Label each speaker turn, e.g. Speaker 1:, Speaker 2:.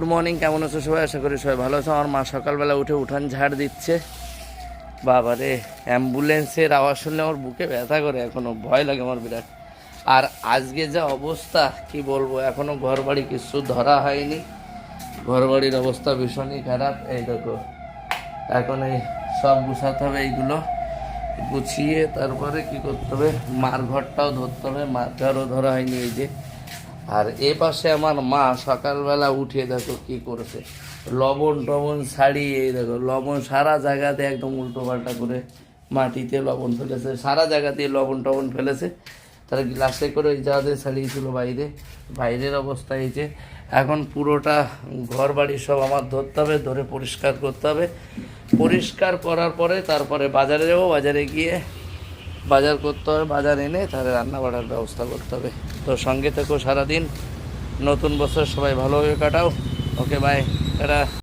Speaker 1: Good morning, কেমন আছো সবাই? আশা করি সবাই ভালো আছো। আমার মা সকালবেলা উঠে উঠান ঝাড় দিচ্ছে। বাবারে, অ্যাম্বুলেন্সের আওয়াজ শুনলে আমার বুকে ব্যথা করে, এখনও ভয় লাগে আমার বিরাট। আর আজকে যা অবস্থা কি বলবো, এখনও ঘর বাড়ি কিছু ধরা হয়নি। ঘর বাড়ির অবস্থা ভীষণই খারাপ। এই দেখো, এখন এই সব গুছাতে হবে, এইগুলো গুছিয়ে তারপরে কি করতে হবে, মার ঘরটাও ধরতে হবে। মার ঘরও ধরা হয়নি এই যে। আর এ পাশে আমার মা সকালবেলা উঠে দেখো কি করেছে, লবণ টবণ ছাড়িয়ে, এই দেখো লবণ সারা জায়গাতে একদম উল্টো পাল্টা করে মাটিতে লবণ ফেলেছে, সারা জায়গাতে লবণ টবণ ফেলেছে। তারা গ্লাসে করে ওই জায়গাতে ছাড়িয়েছিল বাইরের অবস্থা এই যে। এখন পুরোটা ঘর বাড়ি সব আমার ধরতে হবে, ধরে পরিষ্কার করতে হবে। পরিষ্কার করার পরে তারপরে বাজারে যাবো, বাজারে গিয়ে বাজার করতে হবে, বাজার এনে তাহলে রান্না বাড়ার ব্যবস্থা করতে হবে। তো সঙ্গে থেকো সারাদিন। নতুন বছর সবাই ভালোভাবে কাটাও। ওকে, বাই, টাটা।